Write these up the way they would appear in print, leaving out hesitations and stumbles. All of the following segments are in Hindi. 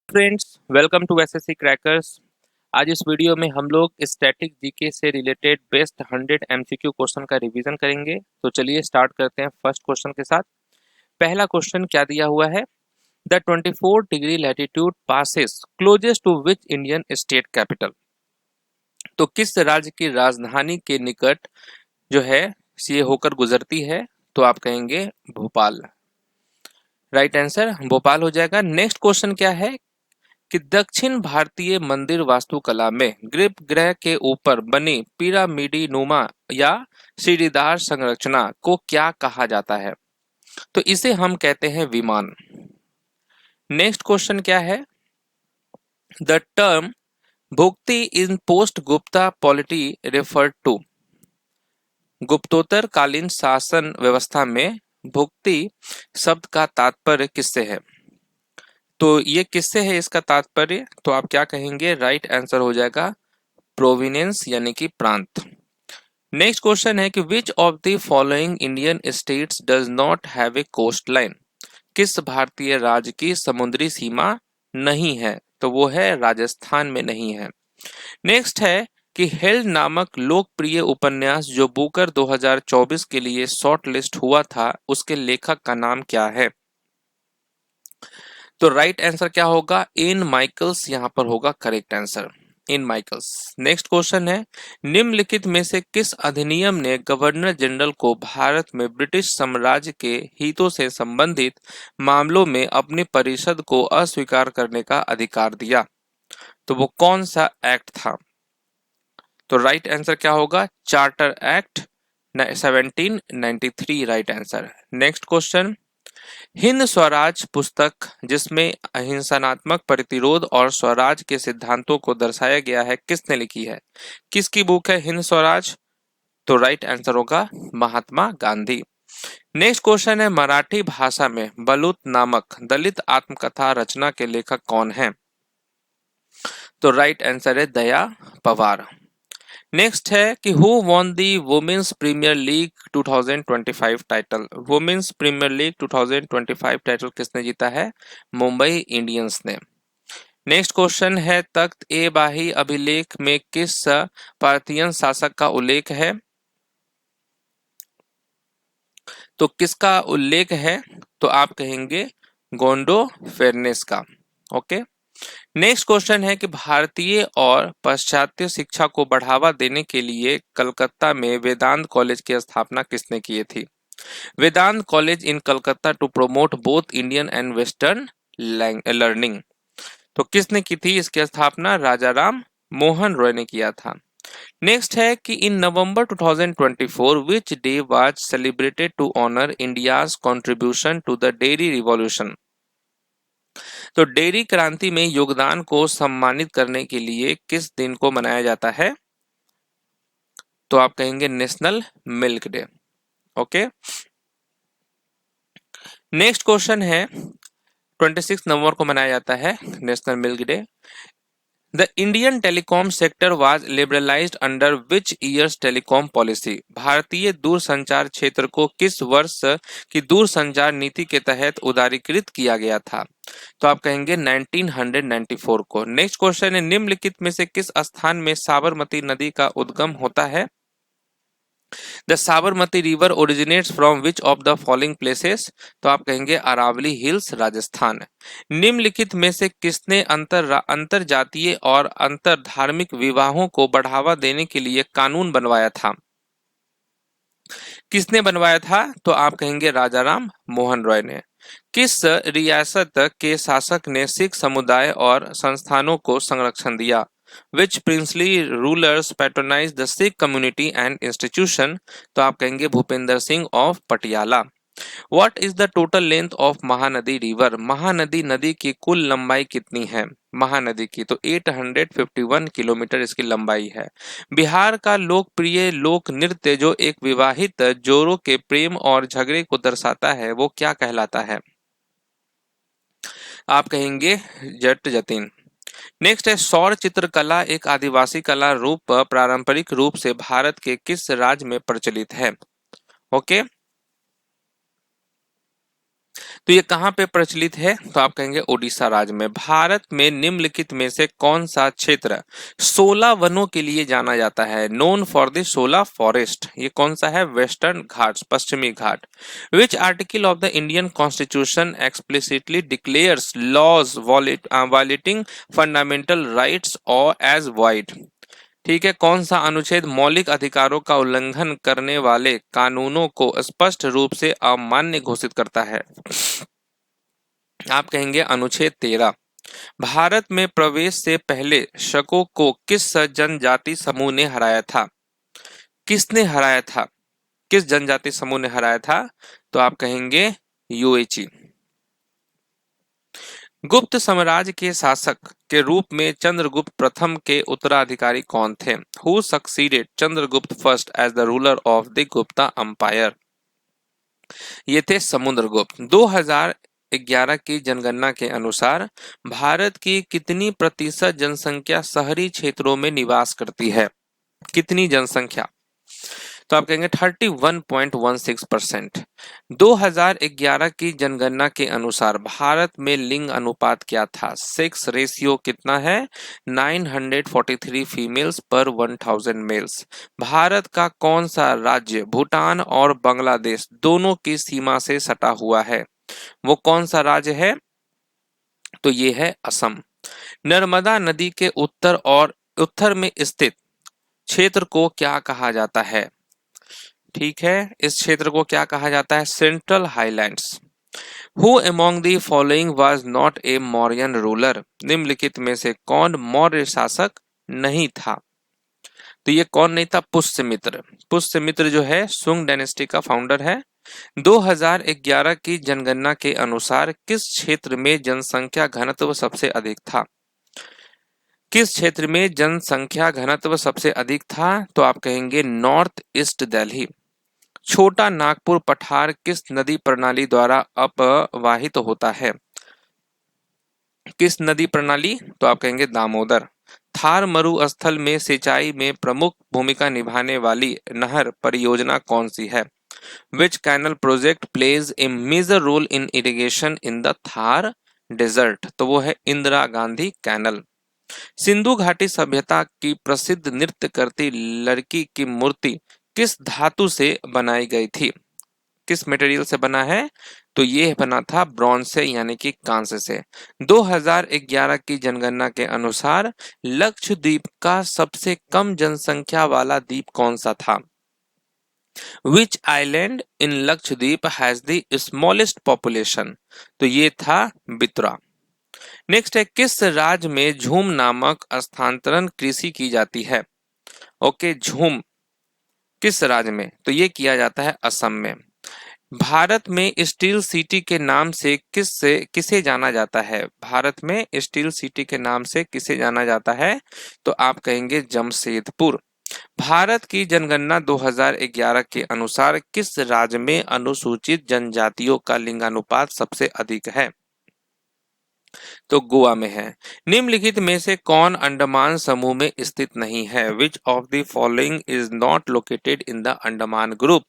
Friends, welcome to SSC crackers. आज इस वीडियो में हम लोग स्टैटिक जीके से रिलेटेड बेस्ट 100 एमसीक्यू क्वेश्चन का रिवीजन करेंगे। तो चलिए स्टार्ट करते हैं फर्स्ट क्वेश्चन के साथ। पहला क्वेश्चन क्या दिया हुआ है? The 24 degree latitude passes closest to which Indian state capital? तो किस राज्य की राजधानी के निकट जो है ये होकर गुजरती है? तो आप कहेंगे भोपाल। राइट आंसर भोपाल हो जाएगा। नेक्स्ट क्वेश्चन क्या है कि दक्षिण भारतीय मंदिर वास्तुकला में गर्भगृह के ऊपर बनी पिरामिडी नुमा या सीढ़ीदार संरचना को क्या कहा जाता है? तो इसे हम कहते हैं विमान। नेक्स्ट क्वेश्चन क्या है? The term bhukti in post Gupta polity refer to? गुप्तोत्तर कालीन शासन व्यवस्था में भुक्ति शब्द का तात्पर्य किससे है? तो ये किससे है इसका तात्पर्य? तो आप क्या कहेंगे? राइट आंसर हो जाएगा प्रोविनेंस यानी कि प्रांत। नेक्स्ट क्वेश्चन है कि which of the following Indian states does not have a coastline? किस भारतीय राज्य की समुद्री सीमा नहीं है? तो वो है राजस्थान में नहीं है। नेक्स्ट है कि हेल्ड नामक लोकप्रिय उपन्यास जो बुकर 2024 के लिए शॉर्ट लिस्ट हुआ था उसके लेखक का नाम क्या है? तो राइट आंसर क्या होगा? एन माइकल्स यहाँ पर होगा करेक्ट आंसर, इन माइकल्स। नेक्स्ट क्वेश्चन है निम्नलिखित में से किस अधिनियम ने गवर्नर जनरल को भारत में ब्रिटिश साम्राज्य के हितों से संबंधित मामलों में अपनी परिषद को अस्वीकार करने का अधिकार दिया? तो वो कौन सा एक्ट था? तो राइट आंसर क्या होगा? Charter act 1793 right answer. Next question Hind Swaraj पुस्तक जिसमें अहिंसात्मक प्रतिरोध और स्वराज के सिद्धांतों को दर्शाया गया है किसने लिखी है? किसकी बुक है हिंद स्वराज? तो राइट आंसर होगा महात्मा गांधी। नेक्स्ट क्वेश्चन है मराठी भाषा में बलूत नामक दलित आत्मकथा रचना के लेखक कौन है? तो राइट आंसर है दया पवार। नेक्स्ट है कि who won the women's premier league 2025 title? Women's premier league 2025 title किसने जीता है? मुंबई इंडियंस ने। नेक्स्ट क्वेश्चन है तख्त ए बाही अभिलेख में किस पार्थियन शासक का उल्लेख है? तो किसका उल्लेख है? तो आप कहेंगे गोंडो फेरनेस का। ओके। नेक्स्ट क्वेश्चन है कि भारतीय और पाश्चात्य शिक्षा को बढ़ावा देने के लिए कलकत्ता में वेदांत कॉलेज की स्थापना किसने की थी? Vedanta college in Calcutta to promote both Indian and western learning. तो किसने की थी इसकी स्थापना? राजा राम मोहन रॉय ने किया था। नेक्स्ट है कि in November 2024 which day was celebrated to honour India's contribution to the dairy revolution? तो डेयरी क्रांति में योगदान को सम्मानित करने के लिए किस दिन को मनाया जाता है? तो आप कहेंगे national milk day. Okay. Next question है 26 नवंबर को मनाया जाता है national milk day. The Indian telecom sector was liberalised under which years telecom policy? भारतीय दूरसंचार क्षेत्र को किस वर्ष की दूरसंचार नीति के तहत उदारीकृत किया गया था? तो आप कहेंगे 1994 को। नेक्स्ट क्वेश्चन है निम्नलिखित में से किस स्थान में साबरमती नदी का उद्गम होता है? The Sabarmati river originates from which of the following places? तो आप कहेंगे अरावली हिल्स राजस्थान। निम्नलिखित में से किसने अंतर जातीय और अंतर धार्मिक विवाहों को बढ़ावा देने के लिए कानून बनवाया था? किसने बनवाया था? तो आप कहेंगे राजा राम मोहन रॉय ने। किस रियासत के शासक ने सिख समुदाय और संस्थानों को संरक्षण दिया? Which princely rulers patronized the Sikh community and institution? तो आप कहेंगे Bhupendra Singh of Patiala. What is the total length of Mahanadi river? Mahanadi नदी की कुल लंबाई कितनी है? महानदी की तो 851 किलोमीटर इसकी लंबाई है। बिहार का लोकप्रिय लोक नृत्य जो एक विवाहित जोड़ों के प्रेम और झगड़े को दर्शाता है वो क्या कहलाता है? आप कहेंगे जट जतिन। नेक्स्ट है सौर चित्रकला एक आदिवासी कला रूप पारंपरिक रूप से भारत के किस राज्य में प्रचलित है? ओके। तो ये कहाँ पे प्रचलित है, तो आप कहेंगे उड़ीसा राज्य में। भारत में निम्नलिखित में से कौन सा क्षेत्र 16 वनों के लिए जाना जाता है, नोन फॉर द 16 फॉरेस्ट, ये कौन सा है, वेस्टर्न घाट्स, पश्चिमी घाट। Which article of the Indian constitution explicitly declares laws violating fundamental rights और एज वाइड, ठीक है, कौन सा अनुच्छेद मौलिक अधिकारों का उल्लंघन करने वाले कानूनों को स्पष्ट रूप से अमान्य घोषित करता है, आप कहेंगे अनुच्छेद 13। भारत में प्रवेश से पहले शकों को किस जनजाति समूह ने हराया था, किसने हराया था, किस जनजाति समूह ने हराया था, तो आप कहेंगे यूएची। गुप्त साम्राज्य के शासक के रूप में चंद्रगुप्त प्रथम के उत्तराधिकारी कौन थे, who succeeded Chandragupta first as the ruler of the Gupta empire, ये थे समुद्रगुप्त। 2011 की जनगणना के अनुसार भारत की कितनी प्रतिशत जनसंख्या शहरी क्षेत्रों में निवास करती है, कितनी जनसंख्या, तो आप कहेंगे 31.16%। 2011 की जनगणना के अनुसार भारत में लिंग अनुपात क्या था, सेक्स रेशियो कितना है, 943 फीमेल्स पर 1000 मेल्स। भारत का कौन सा राज्य भूटान और बांग्लादेश दोनों की सीमा से सटा हुआ है, वो कौन सा राज्य है, तो ये है असम। नर्मदा नदी के उत्तर में स्थित क्षेत्र को क्या कहा जाता है, ठीक है, इस क्षेत्र को क्या कहा जाता है, central highlands. Who among the following was not a Mauryan ruler, निम्नलिखित में से कौन मौर्य शासक नहीं था, तो ये कौन नहीं था, पुष्यमित्र। पुष्यमित्र जो है सुंग डायनेस्टी का फाउंडर है। 2011 की जनगणना के अनुसार किस क्षेत्र में जनसंख्या घनत्व सबसे अधिक था, किस क्षेत्र में जनसंख्या घनत्व सबसे अधिक था, तो आप कहेंगे नॉर्थ ईस्ट दिल्ली। छोटा नागपुर पठार किस नदी प्रणाली द्वारा अपवाहित होता है, किस नदी प्रणाली, तो आप कहेंगे दामोदर। थार मरुस्थल में सिंचाई में प्रमुख भूमिका निभाने वाली नहर परियोजना कौन सी है, which canal project plays a major role in irrigation in the Thar desert, तो वो है इंदिरा गांधी कैनल। सिंधु घाटी सभ्यता की प्रसिद्ध नृत्य करती लड़की की मूर्ति किस धातु से बनाई गई थी, किस मटेरियल से बना है, तो ये बना था ब्रॉन्ज से यानी कि कांसे से। 2011 की जनगणना के अनुसार लक्षद्वीप का सबसे कम जनसंख्या वाला द्वीप कौन सा था, which island in Lakshadweep has the smallest population, तो ये था बितुरा। नेक्स्ट है किस राज्य में झूम नामक स्थानांतरण कृषि की जाती है, ओके, झूम किस राज्य में, तो ये किया जाता है असम में। भारत में स्टील सिटी के नाम से किसे जाना जाता है, भारत में स्टील सिटी के नाम से किसे जाना जाता है, तो आप कहेंगे जमशेदपुर। भारत की जनगणना 2011 के अनुसार किस राज्य में अनुसूचित जनजातियों का लिंगानुपात सबसे अधिक है, तो गोवा में है। निम्नलिखित में से कौन अंडमान समूह में स्थित नहीं है, विच of the following is not located in the Andaman group,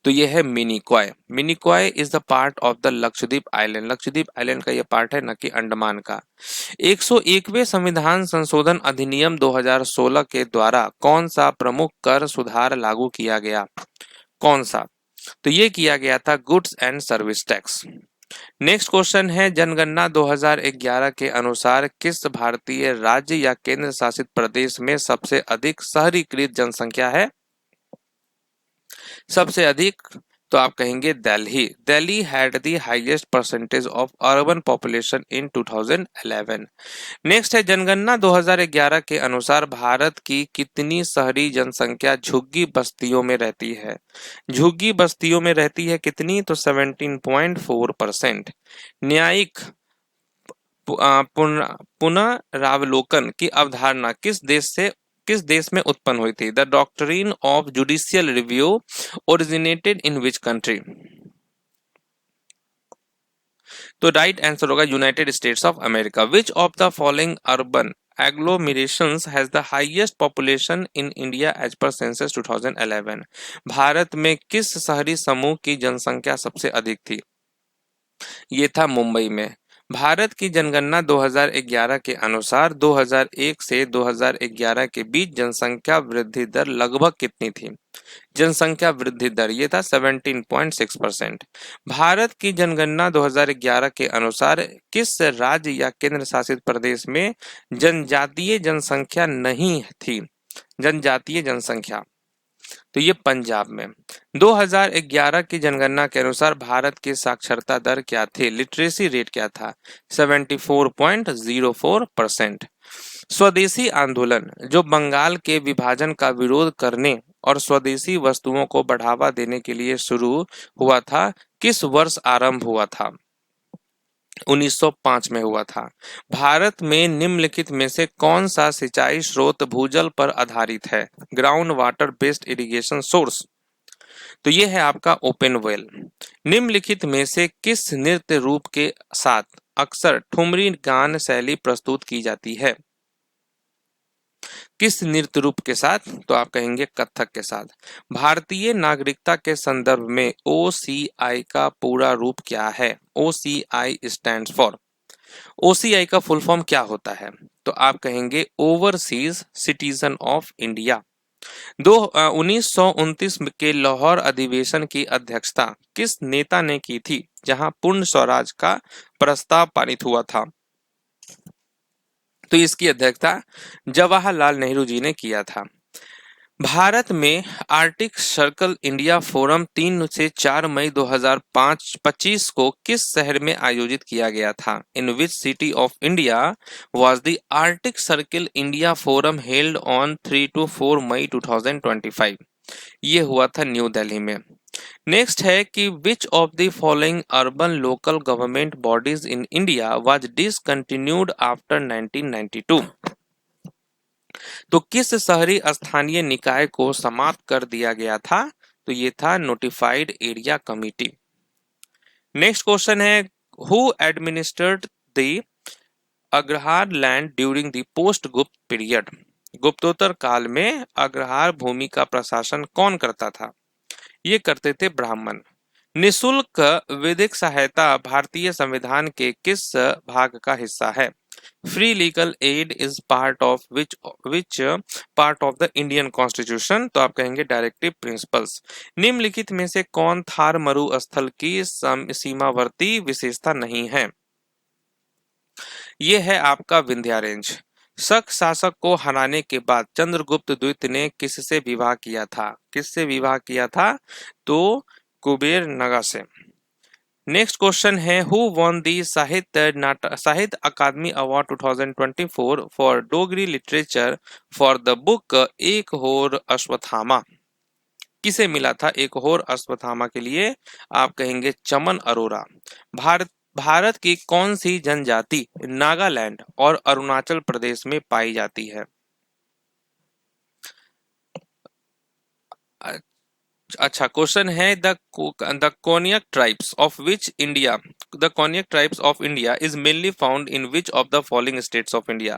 तो ये है Minicoy. Minicoy is the part of the Lakshadweep island, Lakshadweep island का ये पार्ट है, न कि अंडमान का। 101वें संविधान संशोधन अधिनियम 2016 के द्वारा कौन सा प्रमुख कर सुधार लागू किया गया, कौन सा, तो ये किया गया था goods and service tax. Next question है जनगणना 2011 के अनुसार किस भारतीय राज्य या केंद्र शासित प्रदेश में सबसे अधिक शहरीकृत जनसंख्या है, सबसे अधिक, तो आप कहेंगे Delhi. Delhi had the highest percentage of urban population in 2011। Next है जनगणना 2011 के अनुसार भारत की कितनी शहरी जनसंख्या झुग्गी बस्तियों में रहती है, झुग्गी बस्तियों में रहती है कितनी, तो 17.4%। न्यायिक पुनरावलोकन की अवधारणा किस देश में उत्पन्न हुई थी, the doctrine of judicial review originated in which country, तो राइट आंसर होगा United States of America. Which of the following urban agglomerations has the highest population in India as per census 2011, भारत में किस शहरी समूह की जनसंख्या सबसे अधिक थी, ये था मुंबई में। भारत की जनगणना 2011 के अनुसार 2001 से 2011 के बीच जनसंख्या वृद्धि दर लगभग कितनी थी? जनसंख्या वृद्धि दर ये था 17.6%। भारत की जनगणना 2011 के अनुसार किस राज्य या केंद्र शासित प्रदेश में जनजातीय जनसंख्या नहीं थी? जनजातीय जनसंख्या, तो ये पंजाब में। 2011 की जनगणना के अनुसार भारत की साक्षरता दर क्या थी? लिटरेसी रेट क्या था? 74.04%। स्वदेशी आंदोलन जो बंगाल के विभाजन का विरोध करने और स्वदेशी वस्तुओं को बढ़ावा देने के लिए शुरू हुआ था, किस वर्ष आरंभ हुआ था? 1905 में हुआ था। भारत में निम्नलिखित में से कौन सा सिंचाई स्रोत भूजल पर आधारित है? Ground water based irrigation source, तो ये है आपका ओपन वेल। निम्नलिखित में से किस नृत्य रूप के साथ अक्सर ठुमरी गान शैली प्रस्तुत की जाती है? किस नृत्य रूप के साथ? तो आप कहेंगे कथक के साथ। भारतीय नागरिकता के संदर्भ में OCI का पूरा रूप क्या है? OCI स्टैंड्स फॉर, OCI का फुल फॉर्म क्या होता है? तो आप कहेंगे ओवरसीज सिटीजन ऑफ इंडिया। 1929 के लाहौर अधिवेशन की अध्यक्षता किस नेता ने की थी, जहां पूर्ण स्वराज का प्रस्ताव पारित हुआ था? तो इसकी अध्यक्षता जवाहरलाल नेहरू जी ने किया था। भारत में आर्टिक सर्कल इंडिया फोरम 3 से 4 मई 2025 को किस शहर में आयोजित किया गया था? In which city of India was the Arctic Circle India Forum held on 3 to 4 May 2025? ये हुआ था न्यू दिल्ली में। नेक्स्ट है कि which of the following urban local government bodies in India was discontinued after 1992? तो किस शहरी स्थानीय निकाय को समाप्त कर दिया गया था? तो ये था notified area committee. Next question है who administered the agrahara land during the post Gupta period? गुप्तोत्तर काल में अग्रहार भूमि का प्रशासन कौन करता था? ये करते थे ब्राह्मण। निशुल्क वैदिक सहायता भारतीय संविधान के किस भाग का हिस्सा है? Free legal aid is part of which part of the Indian constitution? तो आप कहेंगे डायरेक्टिव प्रिंसिपल्स। निम्नलिखित में से कौन थार मरुस्थल की सीमावर्ती विशेषता नहीं है? ये है आपका विंध्या रेंज। शक शासक को हराने के बाद चंद्रगुप्त द्वितीय ने किससे विवाह किया था? किससे विवाह किया था? तो कुबेर नगा से। नेक्स्ट क्वेश्चन है who won the Sahitya Akademi award 2024 for Dogri literature for the book Ek Hor Ashwatthama? किसे मिला था एक होर अश्वत्थामा के लिए? आप कहेंगे चमन अरोरा। भारत की कौन सी जनजाति नागालैंड और अरुणाचल प्रदेश में पाई जाती है? अच्छा क्वेश्चन है the Konyak tribes of which India the Konyak tribes of India is mainly found in which of the following states of India?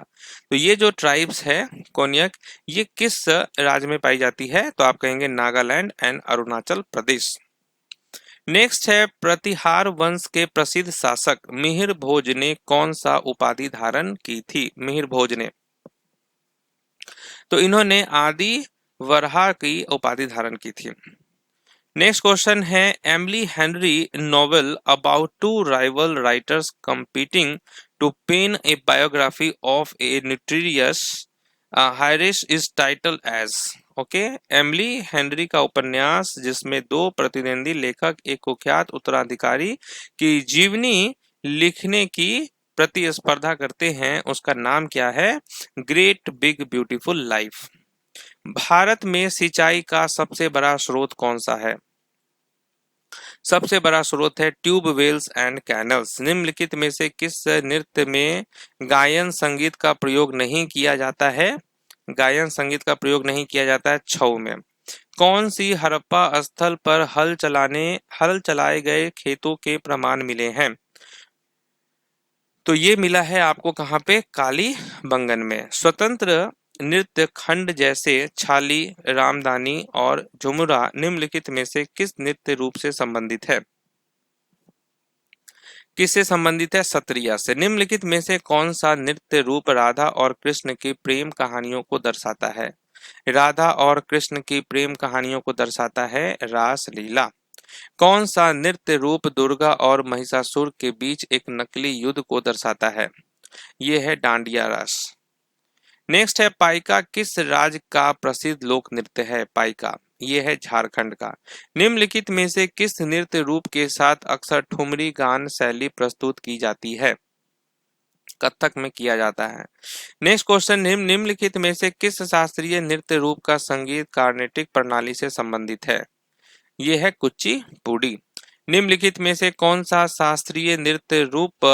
तो ये जो ट्राइब्स है कोनियक, ये किस राज्य में पाई जाती है? तो आप कहेंगे नागालैंड एंड अरुणाचल प्रदेश। नेक्स्ट है प्रतिहार वंश के प्रसिद्ध शासक मिहिर भोज ने कौन सा उपाधि धारण की थी? मिहिर भोज ने, तो इन्होंने आदि वरहा की उपाधि धारण की थी। नेक्स्ट क्वेश्चन है Emily Henry novel about two rival writers competing to pen a biography of a notorious heiress is title as? Okay, Emily Henry का उपन्यास जिसमें दो प्रतिद्वंदी लेखक एक कुख्यात उत्तराधिकारी की जीवनी लिखने की प्रतिस्पर्धा करते हैं, उसका नाम क्या है? Great big beautiful life. Bharat में सिंचाई का सबसे बड़ा स्रोत कौन सा है? सबसे बड़ा स्रोत है ट्यूब वेल्स एंड कैनल्स। निम्नलिखित में से किस नृत्य में गायन संगीत का प्रयोग नहीं किया जाता है? गायन संगीत का प्रयोग नहीं किया जाता है छऊ में। कौन सी हड़प्पा स्थल पर हल चलाए गए खेतों के प्रमाण मिले हैं? तो ये मिला है आपको कहाँ पे? काली बंगन में। स्वतंत्र नृत्य खंड जैसे छाली, रामदानी और झुमरा निम्नलिखित में से किस नृत्य रूप से संबंधित है? किससे संबंधित है? सत्रिया से। निम्नलिखित में से कौन सा नृत्य रूप राधा और कृष्ण की प्रेम कहानियों को दर्शाता है? राधा और कृष्ण की प्रेम कहानियों को दर्शाता है रासलीला। कौन सा नृत्य रूप दुर्गा और महिषासुर के बीच एक नकली युद्ध को दर्शाता है? ये है डांडिया रास। नेक्स्ट है पाइका किस राज्य का प्रसिद्ध लोक नृत्य है? पाइका ये है झारखंड का। निम्नलिखित में से किस नृत्य रूप के साथ अक्सर ठुमरी गान शैली प्रस्तुत की जाती है? कथक में किया जाता है। नेक्स्ट क्वेश्चन, निम्नलिखित में से किस शास्त्रीय नृत्य रूप का संगीत कार्नेटिक प्रणाली से संबंधित है? ये है कुचिपुड़ी। निम्नलिखित में से कौन सा शास्त्रीय नृत्य रूप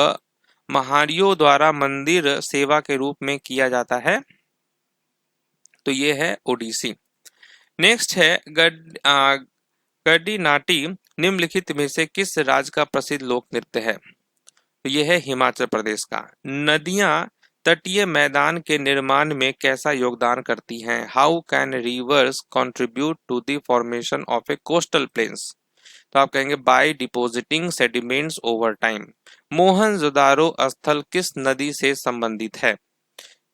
महारियों द्वारा मंदिर सेवा के रूप में किया जाता है? तो ये है ओडिसी। नेक्स्ट है गड्डीनाटी निम्नलिखित में से किस राज्य का प्रसिद्ध लोक नृत्य है? तो ये है हिमाचल प्रदेश का। नदियां तटीय मैदान के निर्माण में कैसा योगदान करती हैं? How can rivers contribute to the formation of a coastal plains? तो आप कहेंगे by depositing sediments over time. Mohenjodaro स्थल किस नदी से संबंधित है?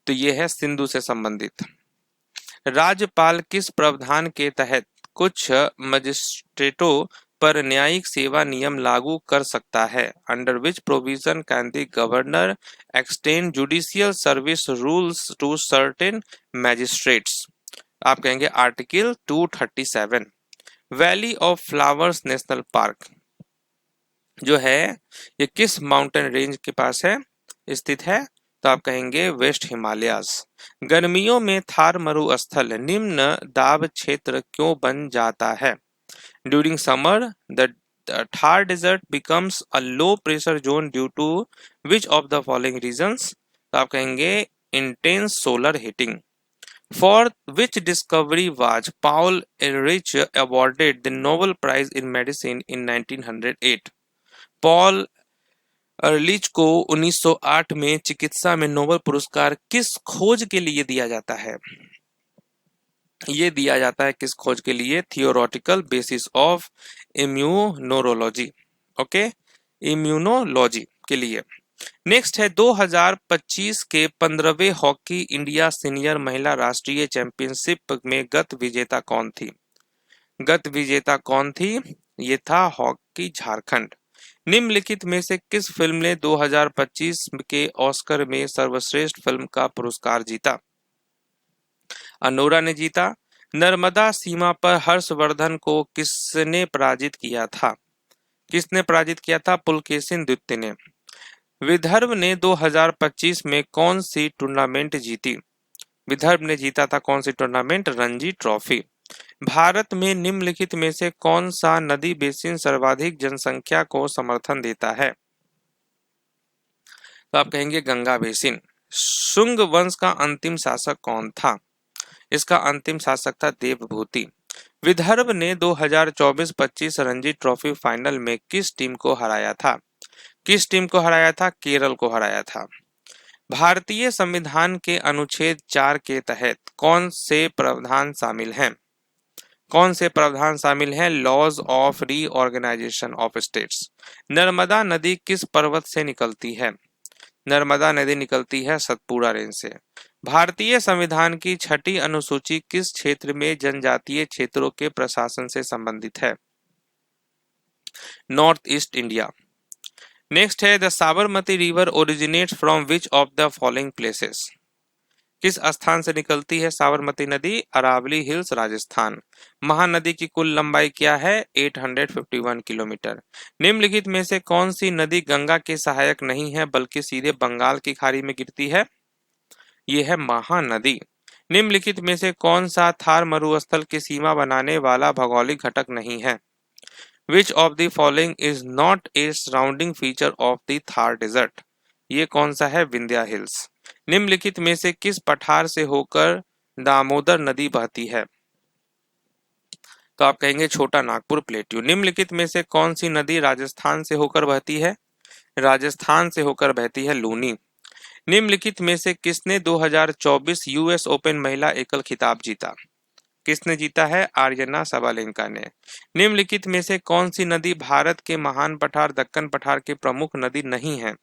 तो ये है सिंधु से संबंधित। राज्यपाल किस प्रावधान के तहत कुछ मजिस्ट्रेटों पर न्यायिक सेवा नियम लागू कर सकता है? Under which provision can the governor extend judicial service rules to certain magistrates? आप कहेंगे article 237। Valley of flowers national park जो है ये किस माउंटेन रेंज के पास है स्थित है? तो आप कहेंगे वेस्ट हिमालयाज। गर्मियों में थार मरुस्थल निम्न दाब क्षेत्र क्यों बन जाता है? During summer the Thar desert becomes a low pressure zone due to which of the following reasons? तो आप कहेंगे intense solar heating. For which discovery was Paul Ehrlich awarded the Nobel Prize in Medicine in 1908? Paul अर्लिच को 1908 में चिकित्सा में नोबेल पुरस्कार किस खोज के लिए दिया जाता है? ये दिया जाता है किस खोज के लिए? Theoretical basis of immunology. Okay, immunology के लिए। नेक्स्ट है 2025 के 15वें हॉकी इंडिया सीनियर महिला राष्ट्रीय चैंपियनशिप में गत विजेता कौन थी? गत विजेता कौन थी? ये था हॉकी झारखंड। निम्नलिखित में से किस फिल्म ने 2025 के ऑस्कर में सर्वश्रेष्ठ फिल्म का पुरस्कार जीता? अनोरा ने जीता। नर्मदा सीमा पर हर्षवर्धन को किसने पराजित किया था? किसने पराजित किया था? पुलकेशिन द्वितीय ने। विदर्भ ने 2025 में कौन सी टूर्नामेंट जीती? विदर्भ ने जीता था कौन सी टूर्नामेंट? रणजी ट्रॉफी। भारत में निम्नलिखित में से कौन सा नदी बेसिन सर्वाधिक जनसंख्या को समर्थन देता है? तो आप कहेंगे गंगा बेसिन। शुंग वंश का अंतिम शासक कौन था? इसका अंतिम शासक था देवभूति। विदर्भ ने 2024-25 रणजी ट्रॉफी फाइनल में किस टीम को हराया था? किस टीम को हराया था? केरल को हराया था। भारतीय संविधान के अनुच्छेद 4 के तहत कौन से प्रावधान शामिल हैं? कौन से प्रावधान शामिल हैं? Laws of reorganisation of states. Narmada नदी किस पर्वत से निकलती है? नर्मदा नदी निकलती है सतपुड़ा रेंज से। भारतीय संविधान की 6ठी अनुसूची किस क्षेत्र में जनजातीय क्षेत्रों के प्रशासन से संबंधित है? North east India. नेक्स्ट है the Sabarmati river originates from which of the following places? किस स्थान से निकलती है साबरमती नदी? अरावली हिल्स राजस्थान। महानदी की कुल लंबाई क्या है? 851 किलोमीटर। निम्नलिखित में से कौन सी नदी गंगा के सहायक नहीं है बल्कि सीधे बंगाल की खाड़ी में गिरती है? यह है महानदी। निम्नलिखित में से कौन सा थार मरुस्थल की सीमा बनाने वाला भौगोलिक घटक नहीं है? Which of the following is not a surrounding feature of the Thar Desert? ये कौन सा है? विंध्या हिल्स। निम्नलिखित में से किस पठार से होकर दामोदर नदी बहती है? तो आप कहेंगे छोटा नागपुर प्लेट्यू। निम्नलिखित में से कौन सी नदी राजस्थान से होकर बहती है? राजस्थान से होकर बहती है लूनी। निम्नलिखित में से किसने 2024 यूएस ओपन महिला एकल खिताब जीता? किसने जीता है? आर्यना सबालेंका ने। निम्नलिखित में से कौन सी नदी भारत के महान पठार दक्कन पठार की प्रमुख नदी नहीं है?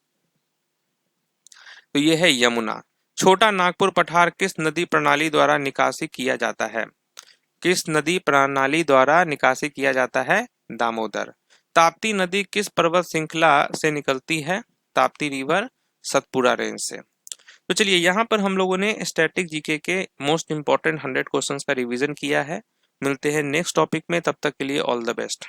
तो ये है यमुना। छोटा नागपुर पठार किस नदी प्रणाली द्वारा निकासी किया जाता है? किस नदी प्रणाली द्वारा निकासी किया जाता है? दामोदर। ताप्ती नदी किस पर्वत श्रृंखला से निकलती है? ताप्ती रिवर सतपुड़ा रेंज से। तो चलिए यहाँ पर हम लोगों ने स्टैटिक जीके के मोस्ट इंपॉर्टेंट 100 क्वेश्चंस का रिवीजन किया है। मिलते हैं नेक्स्ट टॉपिक में, तब तक के लिए ऑल द बेस्ट।